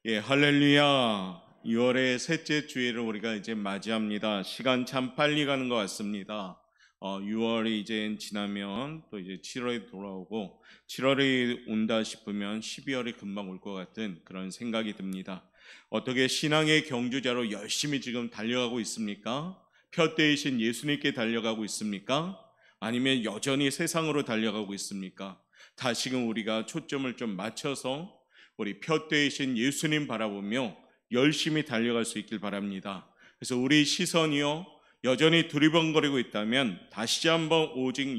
예, 할렐루야. 6월의 셋째 주일을 우리가 이제 맞이합니다. 시간 참 빨리 가는 것 같습니다. 6월이 이제 지나면 또 이제 7월이 돌아오고 7월이 온다 싶으면 12월이 금방 올 것 같은 그런 생각이 듭니다. 어떻게 신앙의 경주자로 열심히 지금 달려가고 있습니까? 푯대이신 예수님께 달려가고 있습니까? 아니면 여전히 세상으로 달려가고 있습니까? 다시금 우리가 초점을 좀 맞춰서 우리 푯대이신 예수님 바라보며 열심히 달려갈 수 있길 바랍니다. 그래서 우리 시선이요 여전히 두리번거리고 있다면 다시 한번 오직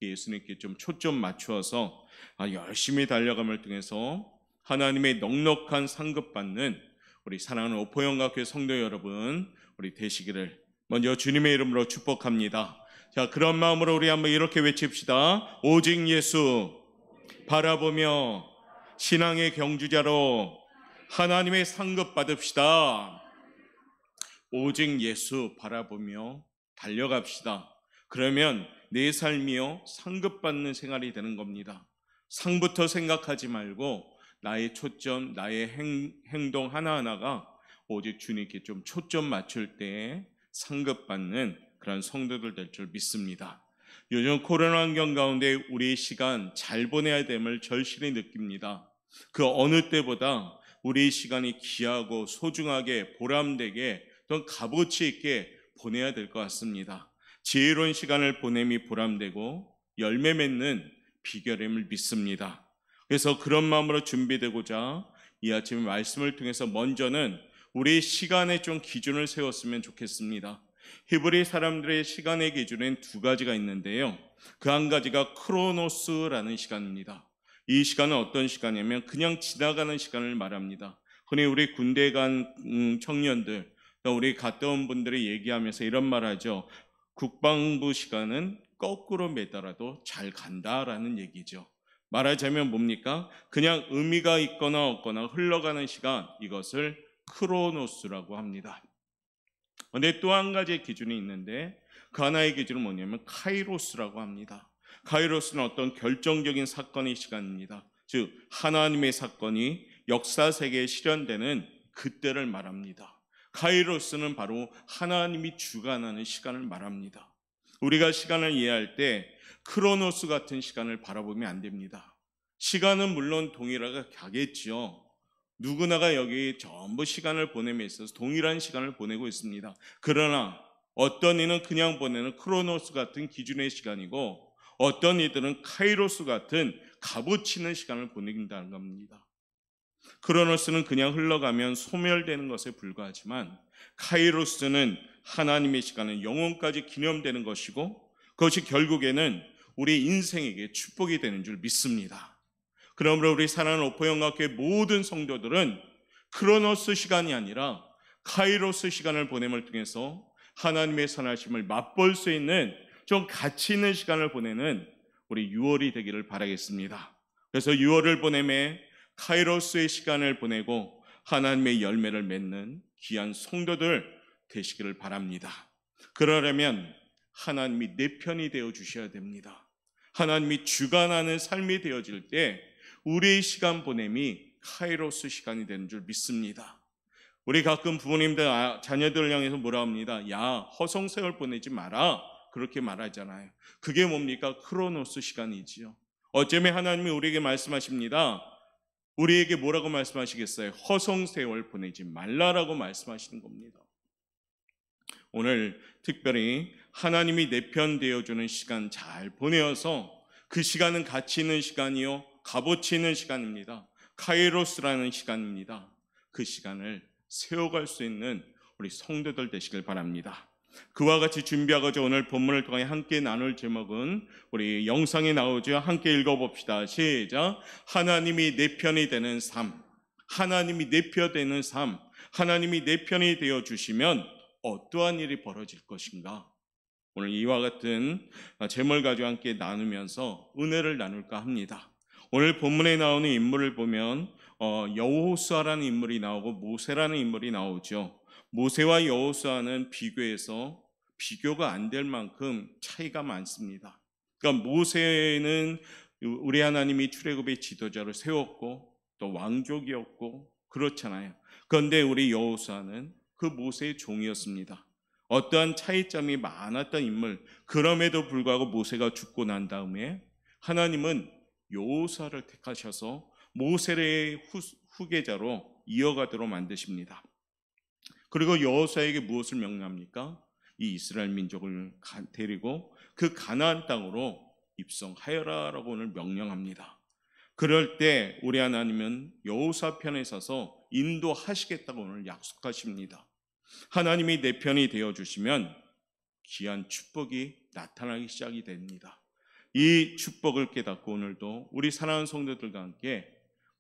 예수님께 좀 초점 맞추어서 열심히 달려감을 통해서 하나님의 넉넉한 상급받는 우리 사랑하는 오포영각교회 성도 여러분 우리 되시기를 먼저 주님의 이름으로 축복합니다. 자, 그런 마음으로 우리 한번 이렇게 외칩시다. 오직 예수 바라보며 신앙의 경주자로 하나님의 상급 받읍시다. 오직 예수 바라보며 달려갑시다. 그러면 내 삶이요 상급 받는 생활이 되는 겁니다. 상부터 생각하지 말고 나의 초점, 나의 행동 하나하나가 오직 주님께 좀 초점 맞출 때 상급 받는 그런 성도들 될 줄 믿습니다. 요즘 코로나 환경 가운데 우리의 시간 잘 보내야 됨을 절실히 느낍니다. 그 어느 때보다 우리의 시간이 귀하고 소중하게 보람되게 또 값어치 있게 보내야 될 것 같습니다. 지혜로운 시간을 보냄이 보람되고 열매 맺는 비결임을 믿습니다. 그래서 그런 마음으로 준비되고자 이 아침 말씀을 통해서 먼저는 우리 시간에 좀 기준을 세웠으면 좋겠습니다. 히브리 사람들의 시간의 기준은 두 가지가 있는데요. 그 한 가지가 크로노스라는 시간입니다. 이 시간은 어떤 시간이냐면 그냥 지나가는 시간을 말합니다. 흔히 우리 군대 간 청년들, 우리 갔다 온 분들이 얘기하면서 이런 말 하죠. 국방부 시간은 거꾸로 매달아도 잘 간다라는 얘기죠. 말하자면 뭡니까? 그냥 의미가 있거나 없거나 흘러가는 시간, 이것을 크로노스라고 합니다. 근데 또 한 가지의 기준이 있는데 그 하나의 기준은 뭐냐면 카이로스라고 합니다. 카이로스는 어떤 결정적인 사건의 시간입니다. 즉 하나님의 사건이 역사 세계에 실현되는 그때를 말합니다. 카이로스는 바로 하나님이 주관하는 시간을 말합니다. 우리가 시간을 이해할 때 크로노스 같은 시간을 바라보면 안 됩니다. 시간은 물론 동일하게 가겠지요. 누구나가 여기 전부 시간을 보냄에 있어서 동일한 시간을 보내고 있습니다. 그러나 어떤 이는 그냥 보내는 크로노스 같은 기준의 시간이고 어떤 이들은 카이로스 같은 값어치는 시간을 보낸다는 겁니다. 크로노스는 그냥 흘러가면 소멸되는 것에 불과하지만 카이로스는 하나님의 시간은 영원까지 기념되는 것이고 그것이 결국에는 우리 인생에게 축복이 되는 줄 믿습니다. 그러므로 우리 사랑하는 오포영각교회 모든 성도들은 크로노스 시간이 아니라 카이로스 시간을 보냄을 통해서 하나님의 선하심을 맛볼 수 있는 좀 가치 있는 시간을 보내는 우리 6월이 되기를 바라겠습니다. 그래서 6월을 보내매 카이로스의 시간을 보내고 하나님의 열매를 맺는 귀한 성도들 되시기를 바랍니다. 그러려면 하나님이 내 편이 되어 주셔야 됩니다. 하나님이 주관하는 삶이 되어질 때 우리의 시간 보냄이 카이로스 시간이 되는 줄 믿습니다. 우리 가끔 부모님들 자녀들을 향해서 뭐라 합니다. 야, 허송세월 보내지 마라. 그렇게 말하잖아요. 그게 뭡니까? 크로노스 시간이지요. 어쩌면 하나님이 우리에게 말씀하십니다. 우리에게 뭐라고 말씀하시겠어요? 허송세월 보내지 말라라고 말씀하시는 겁니다. 오늘 특별히 하나님이 내 편 되어주는 시간 잘 보내어서 그 시간은 가치 있는 시간이요 값어치 있는 시간입니다. 카이로스라는 시간입니다. 그 시간을 세워갈 수 있는 우리 성도들 되시길 바랍니다. 그와 같이 준비하고자 오늘 본문을 통해 함께 나눌 제목은 우리 영상에 나오죠. 함께 읽어봅시다. 시작. 하나님이 내 편이 되는 삶. 하나님이 내 편 되는 삶. 하나님이 내 편이 되어주시면 어떠한 일이 벌어질 것인가? 오늘 이와 같은 제목을 가지고 함께 나누면서 은혜를 나눌까 합니다. 오늘 본문에 나오는 인물을 보면 여호수아라는 인물이 나오고 모세라는 인물이 나오죠. 모세와 여호수아는 비교해서 비교가 안 될 만큼 차이가 많습니다. 그러니까 모세는 우리 하나님이 출애굽의 지도자로 세웠고 또 왕족이었고 그렇잖아요. 그런데 우리 여호수아는 그 모세의 종이었습니다. 어떠한 차이점이 많았던 인물, 그럼에도 불구하고 모세가 죽고 난 다음에 하나님은 여호수아를 택하셔서 모세의 후계자로 이어가도록 만드십니다. 그리고 여호수아에게 무엇을 명령합니까? 이 이스라엘 민족을 데리고 그 가나안 땅으로 입성하여라라고 오늘 명령합니다. 그럴 때 우리 하나님은 여호수아 편에 서서 인도하시겠다고 오늘 약속하십니다. 하나님이 내 편이 되어주시면 귀한 축복이 나타나기 시작이 됩니다. 이 축복을 깨닫고 오늘도 우리 사랑하는 성도들과 함께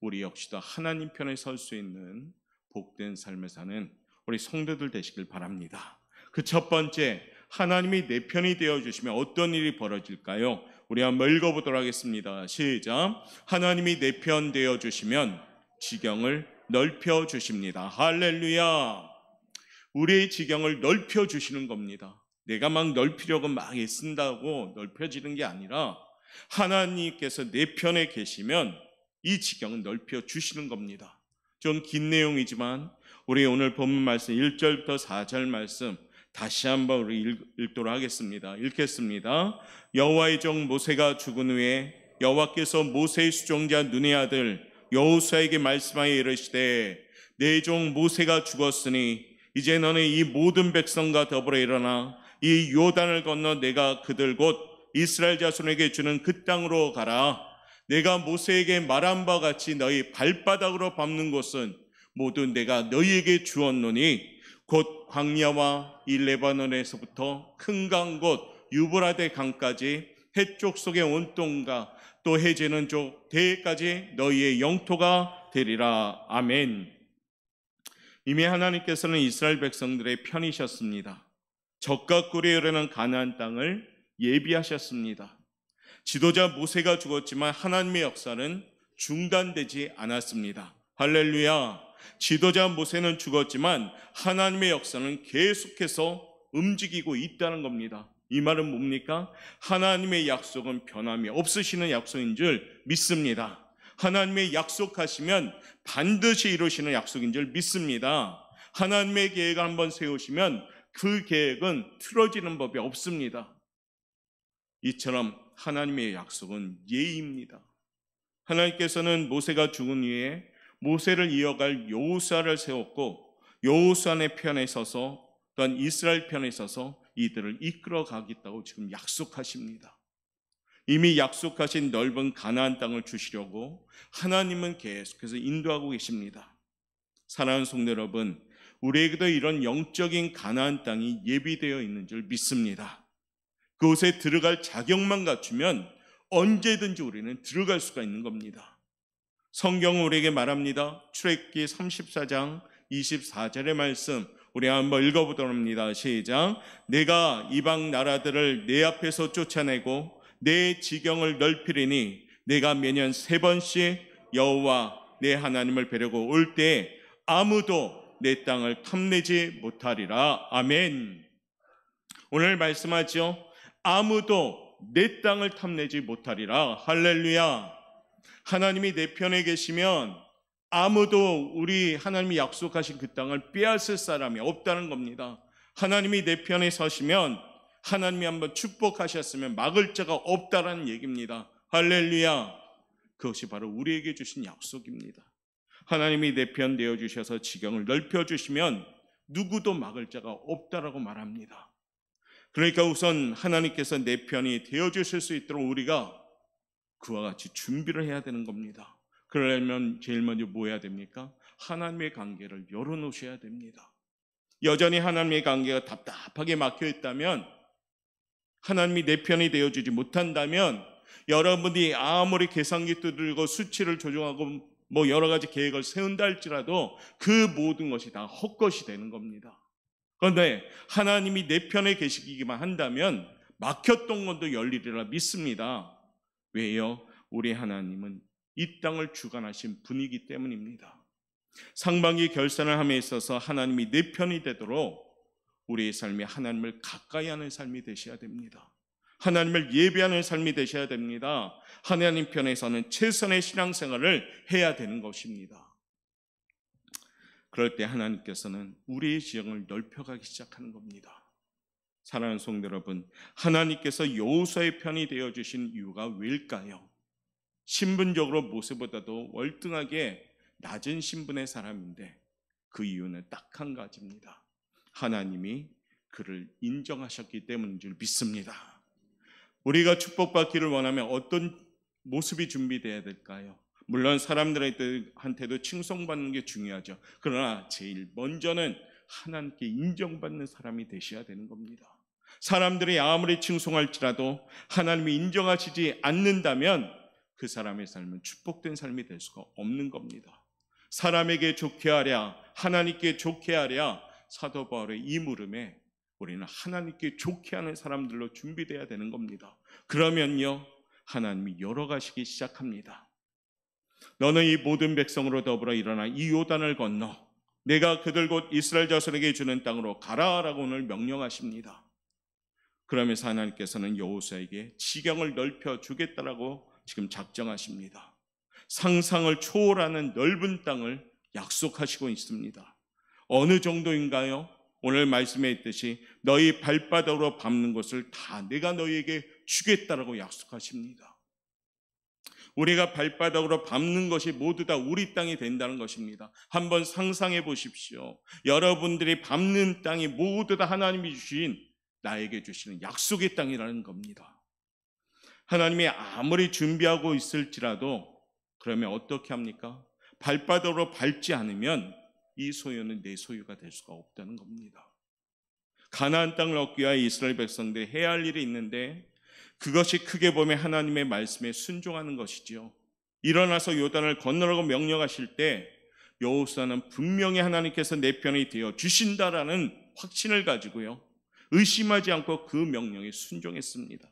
우리 역시도 하나님 편에 설 수 있는 복된 삶을 사는 우리 성도들 되시길 바랍니다. 그 첫 번째, 하나님이 내 편이 되어주시면 어떤 일이 벌어질까요? 우리 한번 읽어보도록 하겠습니다. 시작. 하나님이 내 편 되어주시면 지경을 넓혀주십니다. 할렐루야. 우리의 지경을 넓혀주시는 겁니다. 내가 막 넓히려고 막 애쓴다고 넓혀지는 게 아니라 하나님께서 내 편에 계시면 이 지경을 넓혀주시는 겁니다. 좀 긴 내용이지만 우리 오늘 본문 말씀 1절부터 4절 말씀 다시 한번 우리 읽도록 하겠습니다. 읽겠습니다. 여호와의 종 모세가 죽은 후에 여호와께서 모세의 수종자 눈의 아들 여호수아에게 말씀하여 이르시되 내 종 모세가 죽었으니 이제 너는 이 모든 백성과 더불어 일어나 이 요단을 건너 내가 그들 곧 이스라엘 자손에게 주는 그 땅으로 가라. 내가 모세에게 말한 바와 같이 너희 발바닥으로 밟는 곳은 모두 내가 너희에게 주었노니 곧 광야와 이 레바논에서부터 큰 강 곧 유브라데 강까지 해쪽 속의 온동과 또 해지는 쪽 대해까지 너희의 영토가 되리라. 아멘. 이미 하나님께서는 이스라엘 백성들의 편이셨습니다. 적과 꿀이 흐르는 가나안 땅을 예비하셨습니다. 지도자 모세가 죽었지만 하나님의 역사는 중단되지 않았습니다. 할렐루야. 지도자 모세는 죽었지만 하나님의 역사는 계속해서 움직이고 있다는 겁니다. 이 말은 뭡니까? 하나님의 약속은 변함이 없으시는 약속인 줄 믿습니다. 하나님의 약속하시면 반드시 이루시는 약속인 줄 믿습니다. 하나님의 계획을 한번 세우시면 그 계획은 틀어지는 법이 없습니다. 이처럼 하나님의 약속은 예의입니다. 하나님께서는 모세가 죽은 후에 모세를 이어갈 여호수아를 세웠고 여호수아의 편에 서서 또한 이스라엘 편에 서서 이들을 이끌어 가겠다고 지금 약속하십니다. 이미 약속하신 넓은 가나안 땅을 주시려고 하나님은 계속해서 인도하고 계십니다. 사랑하는 성도 여러분, 우리에게도 이런 영적인 가나안 땅이 예비되어 있는 줄 믿습니다. 그곳에 들어갈 자격만 갖추면 언제든지 우리는 들어갈 수가 있는 겁니다. 성경은 우리에게 말합니다. 출애굽기 34장 24절의 말씀 우리 한번 읽어보도록 합니다. 시작. 내가 이방 나라들을 내 앞에서 쫓아내고 내 지경을 넓히리니 내가 매년 3번씩 여호와 내 하나님을 뵈려고 올 때 아무도 내 땅을 탐내지 못하리라. 아멘. 오늘 말씀하죠. 아무도 내 땅을 탐내지 못하리라. 할렐루야. 하나님이 내 편에 계시면 아무도 우리 하나님이 약속하신 그 땅을 빼앗을 사람이 없다는 겁니다. 하나님이 내 편에 서시면 하나님이 한번 축복하셨으면 막을 자가 없다라는 얘기입니다. 할렐루야. 그것이 바로 우리에게 주신 약속입니다. 하나님이 내 편 되어주셔서 지경을 넓혀주시면 누구도 막을 자가 없다라고 말합니다. 그러니까 우선 하나님께서 내 편이 되어주실 수 있도록 우리가 그와 같이 준비를 해야 되는 겁니다. 그러려면 제일 먼저 뭐 해야 됩니까? 하나님의 관계를 열어놓으셔야 됩니다. 여전히 하나님의 관계가 답답하게 막혀 있다면, 하나님이 내 편이 되어주지 못한다면 여러분이 아무리 계산기 두들고 수치를 조정하고 뭐 여러 가지 계획을 세운다 할지라도 그 모든 것이 다 헛것이 되는 겁니다. 그런데 하나님이 내 편에 계시기만 한다면 막혔던 것도 열리리라 믿습니다. 왜요? 우리 하나님은 이 땅을 주관하신 분이기 때문입니다. 상반기 결산을 함에 있어서 하나님이 내 편이 되도록 우리의 삶이 하나님을 가까이 하는 삶이 되셔야 됩니다. 하나님을 예배하는 삶이 되셔야 됩니다. 하나님 편에서는 최선의 신앙생활을 해야 되는 것입니다. 그럴 때 하나님께서는 우리의 지형을 넓혀가기 시작하는 겁니다. 사랑하는 성도 여러분, 하나님께서 여호수아의 편이 되어주신 이유가 왜일까요? 신분적으로 모세보다도 월등하게 낮은 신분의 사람인데 그 이유는 딱 한 가지입니다. 하나님이 그를 인정하셨기 때문인 줄 믿습니다. 우리가 축복받기를 원하면 어떤 모습이 준비되어야 될까요? 물론 사람들한테도 칭송받는 게 중요하죠. 그러나 제일 먼저는 하나님께 인정받는 사람이 되셔야 되는 겁니다. 사람들이 아무리 칭송할지라도 하나님이 인정하시지 않는다면 그 사람의 삶은 축복된 삶이 될 수가 없는 겁니다. 사람에게 좋게 하랴, 하나님께 좋게 하랴, 사도 바울의 이 물음에 우리는 하나님께 좋게 하는 사람들로 준비되어야 되는 겁니다. 그러면요, 하나님이 열어가시기 시작합니다. 너는 이 모든 백성으로 더불어 일어나 이 요단을 건너 내가 그들 곧 이스라엘 자손에게 주는 땅으로 가라라고 오늘 명령하십니다. 그러면서 하나님께서는 여호수아에게 지경을 넓혀 주겠다라고 지금 작정하십니다. 상상을 초월하는 넓은 땅을 약속하시고 있습니다. 어느 정도인가요? 오늘 말씀에 있듯이 너희 발바닥으로 밟는 것을 다 내가 너희에게 주겠다라고 약속하십니다. 우리가 발바닥으로 밟는 것이 모두 다 우리 땅이 된다는 것입니다. 한번 상상해 보십시오. 여러분들이 밟는 땅이 모두 다 하나님이 주신, 나에게 주시는 약속의 땅이라는 겁니다. 하나님이 아무리 준비하고 있을지라도 그러면 어떻게 합니까? 발바닥으로 밟지 않으면 이 소유는 내 소유가 될 수가 없다는 겁니다. 가나안 땅을 얻기 위하여 이스라엘 백성들이 해야 할 일이 있는데 그것이 크게 보면 하나님의 말씀에 순종하는 것이지요. 일어나서 요단을 건너라고 명령하실 때 여호수아는 분명히 하나님께서 내 편이 되어 주신다라는 확신을 가지고요, 의심하지 않고 그 명령에 순종했습니다.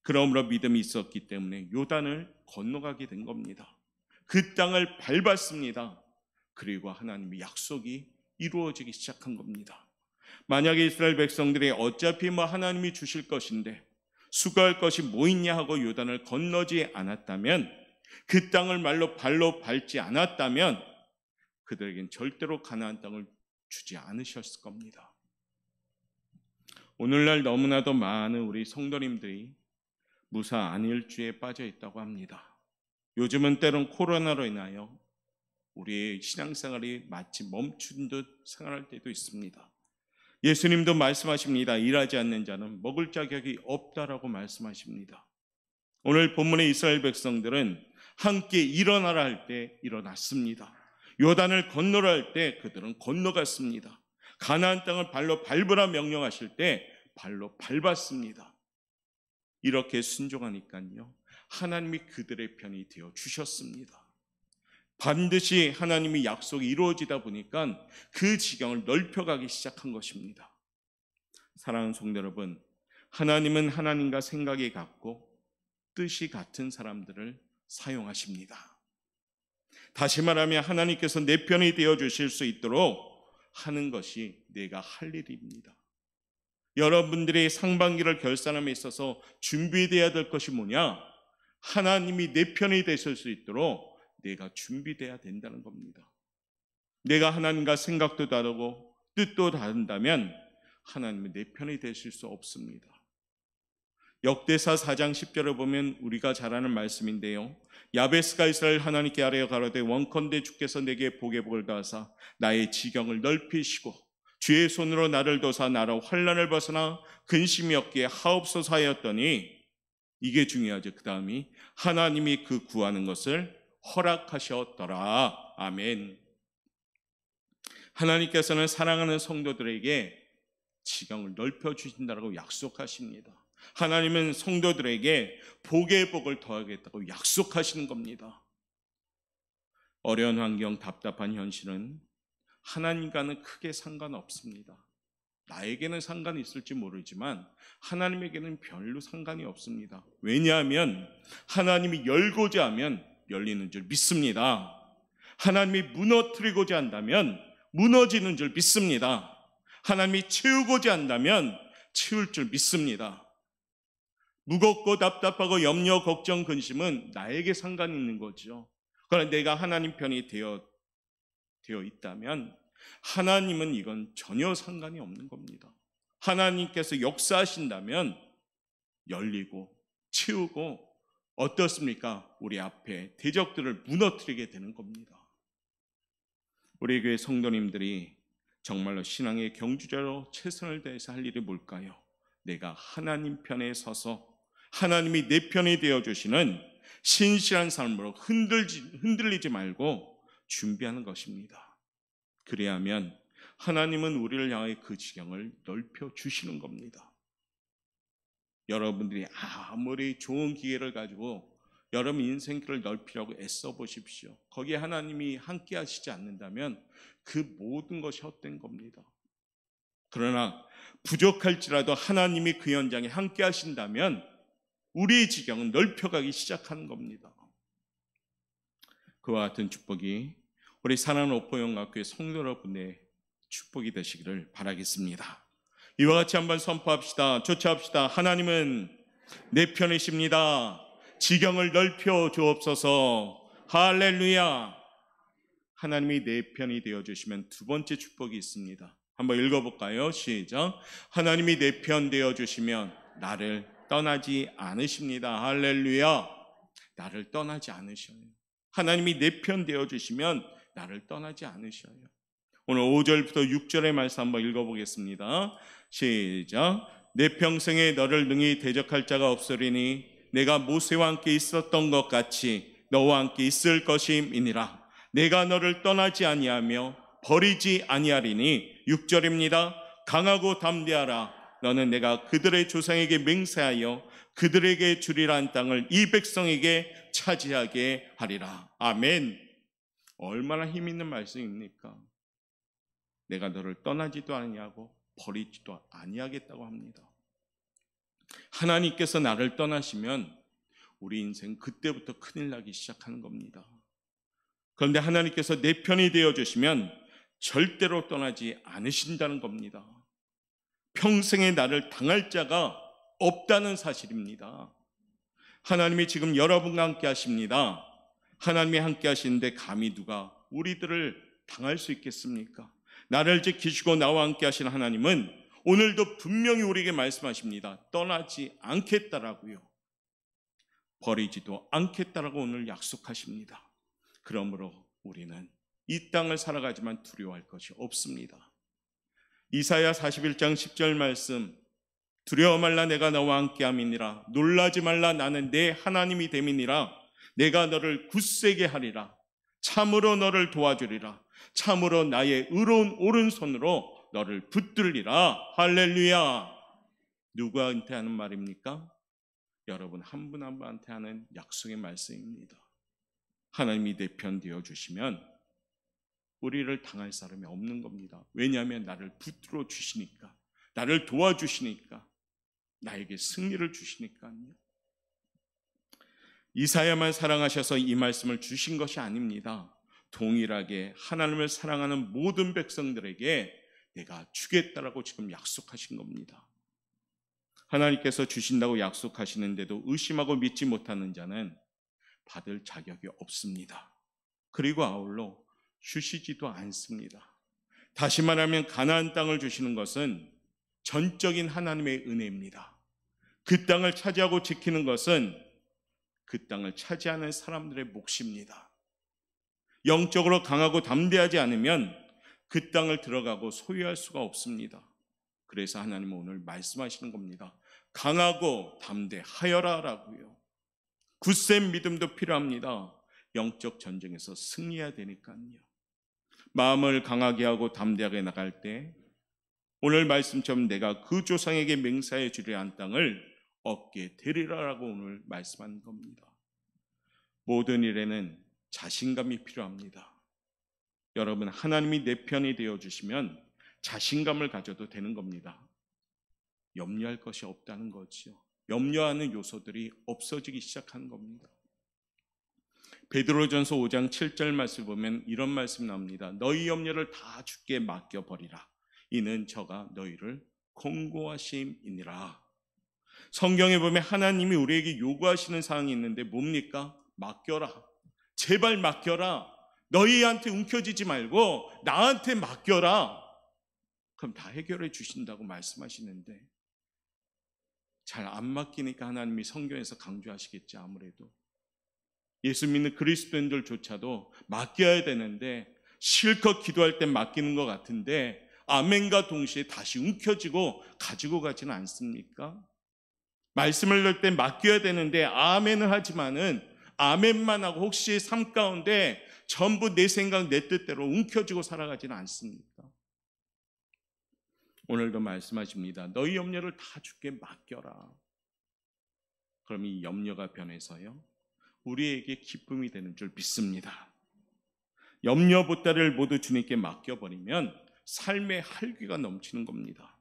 그러므로 믿음이 있었기 때문에 요단을 건너가게 된 겁니다. 그 땅을 밟았습니다. 그리고 하나님의 약속이 이루어지기 시작한 겁니다. 만약에 이스라엘 백성들이 어차피 하나님이 주실 것인데 수고할 것이 뭐 있냐 하고 요단을 건너지 않았다면, 그 땅을 발로 밟지 않았다면 그들에겐 절대로 가나안 땅을 주지 않으셨을 겁니다. 오늘날 너무나도 많은 우리 성도님들이 무사 안일주의에 빠져 있다고 합니다. 요즘은 때론 코로나로 인하여 우리의 신앙생활이 마치 멈춘 듯 생활할 때도 있습니다. 예수님도 말씀하십니다. 일하지 않는 자는 먹을 자격이 없다라고 말씀하십니다. 오늘 본문의 이스라엘 백성들은 함께 일어나라 할 때 일어났습니다. 요단을 건너라 할 때 그들은 건너갔습니다. 가나안 땅을 발로 밟으라 명령하실 때 발로 밟았습니다. 이렇게 순종하니까요, 하나님이 그들의 편이 되어 주셨습니다. 반드시 하나님의 약속이 이루어지다 보니까 그 지경을 넓혀가기 시작한 것입니다. 사랑하는 성도 여러분, 하나님은 하나님과 생각이 같고 뜻이 같은 사람들을 사용하십니다. 다시 말하면 하나님께서 내 편이 되어 주실 수 있도록 하는 것이 내가 할 일입니다. 여러분들이 상반기를 결산함에 있어서 준비되어야 될 것이 뭐냐? 하나님이 내 편이 되실 수 있도록 내가 준비되어야 된다는 겁니다. 내가 하나님과 생각도 다르고 뜻도 다른다면 하나님은 내 편이 되실 수 없습니다. 역대사 4장 10절을 보면 우리가 잘 아는 말씀인데요, 야베스가 이스라엘 하나님께 아뢰어 가로되 원컨대 주께서 내게 복의 복을 더하사 나의 지경을 넓히시고 주의 손으로 나를 도사 나로 환난을 벗어나 근심이 없게 하옵소서 하였더니, 이게 중요하죠. 그 다음이 하나님이 그 구하는 것을 허락하셨더라. 아멘. 하나님께서는 사랑하는 성도들에게 지경을 넓혀주신다고 약속하십니다. 하나님은 성도들에게 복의 복을 더하겠다고 약속하시는 겁니다. 어려운 환경, 답답한 현실은 하나님과는 크게 상관없습니다. 나에게는 상관이 있을지 모르지만 하나님에게는 별로 상관이 없습니다. 왜냐하면 하나님이 열고자 하면 열리는 줄 믿습니다. 하나님이 무너뜨리고자 한다면 무너지는 줄 믿습니다. 하나님이 채우고자 한다면 채울 줄 믿습니다. 무겁고 답답하고 염려, 걱정, 근심은 나에게 상관이 있는 거죠. 그러나 내가 하나님 편이 되어 있다면 하나님은 이건 전혀 상관이 없는 겁니다. 하나님께서 역사하신다면 열리고 치우고 어떻습니까? 우리 앞에 대적들을 무너뜨리게 되는 겁니다. 우리 교회 성도님들이 정말로 신앙의 경주자로 최선을 다해서 할 일이 뭘까요? 내가 하나님 편에 서서 하나님이 내 편이 되어주시는 신실한 삶으로 흔들리지 말고 준비하는 것입니다. 그래야만 하나님은 우리를 향해 그 지경을 넓혀 주시는 겁니다. 여러분들이 아무리 좋은 기회를 가지고 여러분 인생길을 넓히려고 애써 보십시오. 거기에 하나님이 함께 하시지 않는다면 그 모든 것이 헛된 겁니다. 그러나 부족할지라도 하나님이 그 현장에 함께 하신다면 우리의 지경은 넓혀가기 시작하는 겁니다. 그와 같은 축복이 우리 사랑하는 오포영학교의 성도 여러분의 축복이 되시기를 바라겠습니다. 이와 같이 한번 선포합시다. 조차합시다. 하나님은 내 편이십니다. 지경을 넓혀 주옵소서. 할렐루야. 하나님이 내 편이 되어주시면 두 번째 축복이 있습니다. 한번 읽어볼까요? 시작. 하나님이 내 편 되어주시면 나를 떠나지 않으십니다. 할렐루야. 나를 떠나지 않으셔요. 하나님이 내 편 되어주시면 나를 떠나지 않으셔요. 오늘 5절부터 6절의 말씀 한번 읽어보겠습니다. 시작. 내 평생에 너를 능히 대적할 자가 없으리니 내가 모세와 함께 있었던 것 같이 너와 함께 있을 것임이니라. 내가 너를 떠나지 아니하며 버리지 아니하리니. 6절입니다. 강하고 담대하라. 너는 내가 그들의 조상에게 맹세하여 그들에게 주리란 땅을 이 백성에게 차지하게 하리라. 아멘. 얼마나 힘 있는 말씀입니까? 내가 너를 떠나지도 아니하고 버리지도 아니하겠다고 합니다. 하나님께서 나를 떠나시면 우리 인생 그때부터 큰일 나기 시작하는 겁니다. 그런데 하나님께서 내 편이 되어주시면 절대로 떠나지 않으신다는 겁니다. 평생에 나를 당할 자가 없다는 사실입니다. 하나님이 지금 여러분과 함께 하십니다. 하나님이 함께 하시는데 감히 누가 우리들을 당할 수 있겠습니까? 나를 지키시고 나와 함께 하시는 하나님은 오늘도 분명히 우리에게 말씀하십니다. 떠나지 않겠다라고요. 버리지도 않겠다라고 오늘 약속하십니다. 그러므로 우리는 이 땅을 살아가지만 두려워할 것이 없습니다. 이사야 41장 10절 말씀. 두려워 말라 내가 너와 함께함이니라. 놀라지 말라 나는 내 하나님이 됨이니라. 내가 너를 굳세게 하리라. 참으로 너를 도와주리라. 참으로 나의 의로운 오른손으로 너를 붙들리라. 할렐루야. 누구한테 하는 말입니까? 여러분 한 분 한 분한테 하는 약속의 말씀입니다. 하나님이 내 편 되어주시면 우리를 당할 사람이 없는 겁니다. 왜냐하면 나를 붙들어 주시니까, 나를 도와주시니까, 나에게 승리를 주시니까요. 이사야만 사랑하셔서 이 말씀을 주신 것이 아닙니다. 동일하게 하나님을 사랑하는 모든 백성들에게 내가 주겠다라고 지금 약속하신 겁니다. 하나님께서 주신다고 약속하시는데도 의심하고 믿지 못하는 자는 받을 자격이 없습니다. 그리고 아울러 주시지도 않습니다. 다시 말하면 가나안 땅을 주시는 것은 전적인 하나님의 은혜입니다. 그 땅을 차지하고 지키는 것은 그 땅을 차지하는 사람들의 몫입니다. 영적으로 강하고 담대하지 않으면 그 땅을 들어가고 소유할 수가 없습니다. 그래서 하나님은 오늘 말씀하시는 겁니다. 강하고 담대하여라 라고요. 굳센 믿음도 필요합니다. 영적 전쟁에서 승리해야 되니까요. 마음을 강하게 하고 담대하게 나갈 때 오늘 말씀처럼 내가 그 조상에게 맹세해 주려 한 땅을 얻게 되리라라고 오늘 말씀한 겁니다. 모든 일에는 자신감이 필요합니다. 여러분 하나님이 내 편이 되어주시면 자신감을 가져도 되는 겁니다. 염려할 것이 없다는 거죠. 염려하는 요소들이 없어지기 시작하는 겁니다. 베드로전서 5장 7절 말씀 보면 이런 말씀 나옵니다. 너희 염려를 다 주께 맡겨버리라. 이는 저가 너희를 공고하심이니라. 성경에 보면 하나님이 우리에게 요구하시는 사항이 있는데 뭡니까? 맡겨라. 제발 맡겨라. 너희한테 움켜쥐지 말고 나한테 맡겨라. 그럼 다 해결해 주신다고 말씀하시는데 잘 안 맡기니까 하나님이 성경에서 강조하시겠지. 아무래도 예수 믿는 그리스도인들조차도 맡겨야 되는데 실컷 기도할 땐 맡기는 것 같은데 아멘과 동시에 다시 움켜쥐고 가지고 가지는 않습니까? 말씀을 넣을 때 맡겨야 되는데 아멘을 하지만은 아멘만 하고 혹시 삶 가운데 전부 내 생각 내 뜻대로 움켜쥐고 살아가지는 않습니까? 오늘도 말씀하십니다. 너희 염려를 다 주께 맡겨라. 그럼 이 염려가 변해서요 우리에게 기쁨이 되는 줄 믿습니다. 염려 보따리를 모두 주님께 맡겨버리면 삶의 활기가 넘치는 겁니다.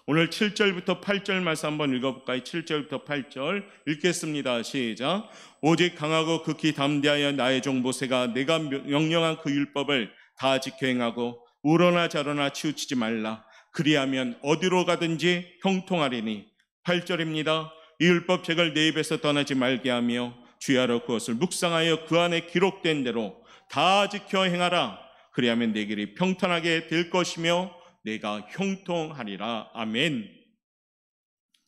오늘 7절부터 8절 말씀 한번 읽어볼까요? 7절부터 8절 읽겠습니다. 시작. 오직 강하고 극히 담대하여 나의 종 모세가 내가 명령한 그 율법을 다 지켜 행하고 우러나 좌로나 치우치지 말라. 그리하면 어디로 가든지 형통하리니. 8절입니다. 이 율법책을 내 입에서 떠나지 말게 하며 주야로 그것을 묵상하여 그 안에 기록된 대로 다 지켜 행하라. 그리하면 내 길이 평탄하게 될 것이며 내가 형통하리라. 아멘.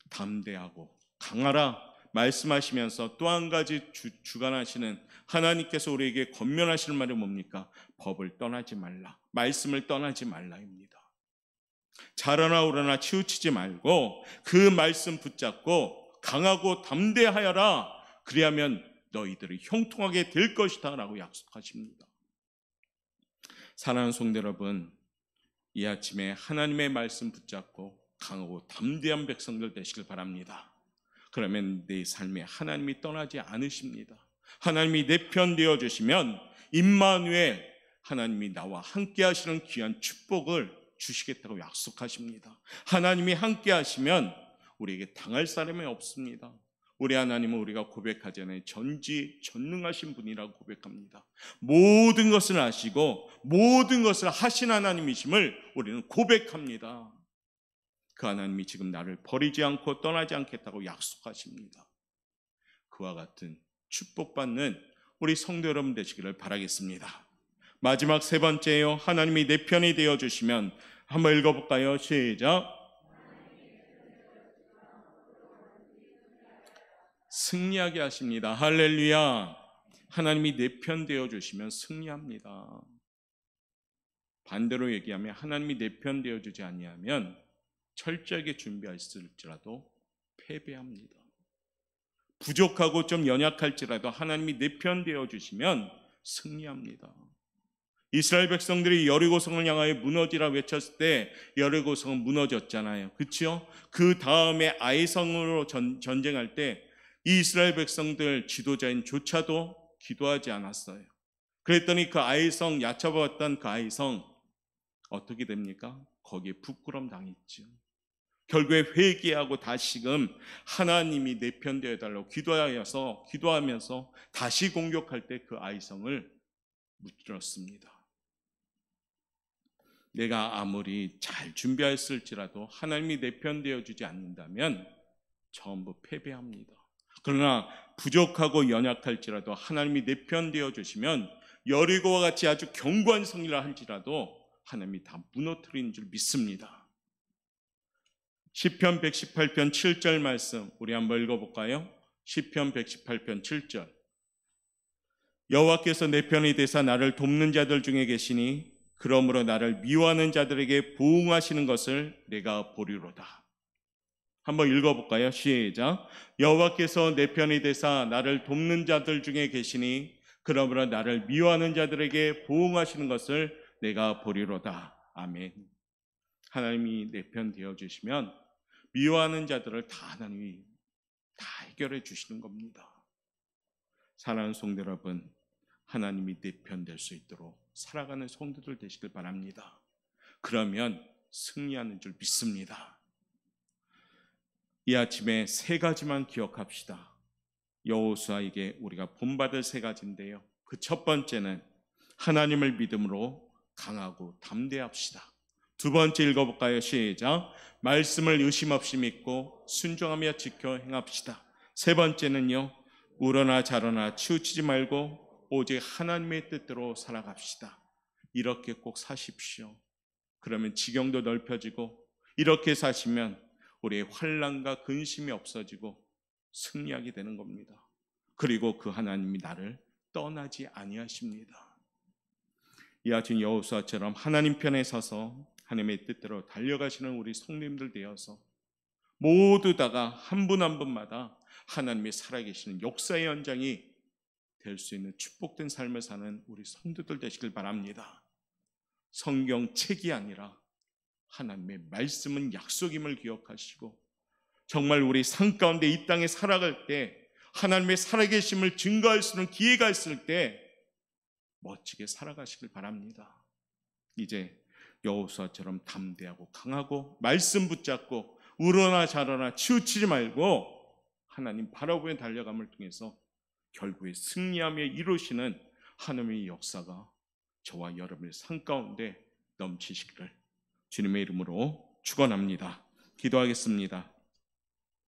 담대하고 강하라 말씀하시면서 또 한 가지 주관하시는 하나님께서 우리에게 권면하시는 말이 뭡니까? 법을 떠나지 말라, 말씀을 떠나지 말라입니다. 자라나 우러나 치우치지 말고 그 말씀 붙잡고 강하고 담대하여라. 그리하면 너희들이 형통하게 될 것이다 라고 약속하십니다. 사랑하는 성도 여러분, 이 아침에 하나님의 말씀 붙잡고 강하고 담대한 백성들 되시길 바랍니다. 그러면 내 삶에 하나님이 떠나지 않으십니다. 하나님이 내 편 되어주시면 임마누엘, 하나님이 나와 함께 하시는 귀한 축복을 주시겠다고 약속하십니다. 하나님이 함께 하시면 우리에게 당할 사람이 없습니다. 우리 하나님은 우리가 고백하잖아요. 전지전능하신 분이라고 고백합니다. 모든 것을 아시고 모든 것을 하신 하나님이심을 우리는 고백합니다. 그 하나님이 지금 나를 버리지 않고 떠나지 않겠다고 약속하십니다. 그와 같은 축복받는 우리 성도 여러분 되시기를 바라겠습니다. 마지막 세 번째요. 하나님이 내 편이 되어주시면 한번 읽어볼까요? 시작. 승리하게 하십니다. 할렐루야. 하나님이 내 편 되어주시면 승리합니다. 반대로 얘기하면 하나님이 내 편 되어주지 아니하면 철저하게 준비했을지라도 패배합니다. 부족하고 좀 연약할지라도 하나님이 내 편 되어주시면 승리합니다. 이스라엘 백성들이 여리고성을 향하여 무너지라 외쳤을 때 여리고성은 무너졌잖아요. 그렇죠? 그 다음에 아이성으로 전쟁할 때 이 이스라엘 백성들 지도자인 조차도 기도하지 않았어요. 그랬더니 그 아이성, 야차보았던 그 아이성 어떻게 됩니까? 거기에 부끄럼 당했죠. 결국에 회개하고 다시금 하나님이 내 편 되어달라고 기도하면서 다시 공격할 때 그 아이성을 무찔렀습니다. 내가 아무리 잘 준비했을지라도 하나님이 내 편 되어주지 않는다면 전부 패배합니다. 그러나 부족하고 연약할지라도 하나님이 내 편 되어주시면 여리고와 같이 아주 견고한 성리라 할지라도 하나님이 다 무너뜨리는 줄 믿습니다. 시편 118편 7절 말씀 우리 한번 읽어볼까요? 시편 118편 7절. 여호와께서 내 편이 되사 나를 돕는 자들 중에 계시니 그러므로 나를 미워하는 자들에게 보응하시는 것을 내가 보리로다. 한번 읽어볼까요? 시작. 여호와께서 내 편이 되사 나를 돕는 자들 중에 계시니 그러므로 나를 미워하는 자들에게 보응하시는 것을 내가 보리로다. 아멘. 하나님이 내 편 되어주시면 미워하는 자들을 다 하나님이 다 해결해 주시는 겁니다. 사랑하는 성도 여러분, 하나님이 내 편 될 수 있도록 살아가는 성도들 되시길 바랍니다. 그러면 승리하는 줄 믿습니다. 이 아침에 세 가지만 기억합시다. 여호수아에게 우리가 본받을 세 가지인데요. 그 첫 번째는 하나님을 믿음으로 강하고 담대합시다. 두 번째 읽어볼까요? 시작. 말씀을 의심 없이 믿고 순종하며 지켜 행합시다. 세 번째는요. 우러나 좌러나 치우치지 말고 오직 하나님의 뜻대로 살아갑시다. 이렇게 꼭 사십시오. 그러면 지경도 넓혀지고, 이렇게 사시면 우리의 환난과 근심이 없어지고 승리하게 되는 겁니다. 그리고 그 하나님이 나를 떠나지 아니하십니다. 이와 같은 여호수아처럼 하나님 편에 서서 하나님의 뜻대로 달려가시는 우리 성도님들 되어서 모두 다가 한 분 한 분마다 하나님의 살아계시는 역사의 현장이 될 수 있는 축복된 삶을 사는 우리 성도들 되시길 바랍니다. 성경책이 아니라 하나님의 말씀은 약속임을 기억하시고, 정말 우리 삶 가운데 이 땅에 살아갈 때 하나님의 살아계심을 증거할 수 있는 기회가 있을 때 멋지게 살아가시길 바랍니다. 이제 여호수아처럼 담대하고 강하고 말씀 붙잡고 우러나 자라나 치우치지 말고 하나님 바라보며 달려감을 통해서 결국에 승리하며 이루시는 하나님의 역사가 저와 여러분의 삶 가운데 넘치시기를 주님의 이름으로 축원합니다. 기도하겠습니다.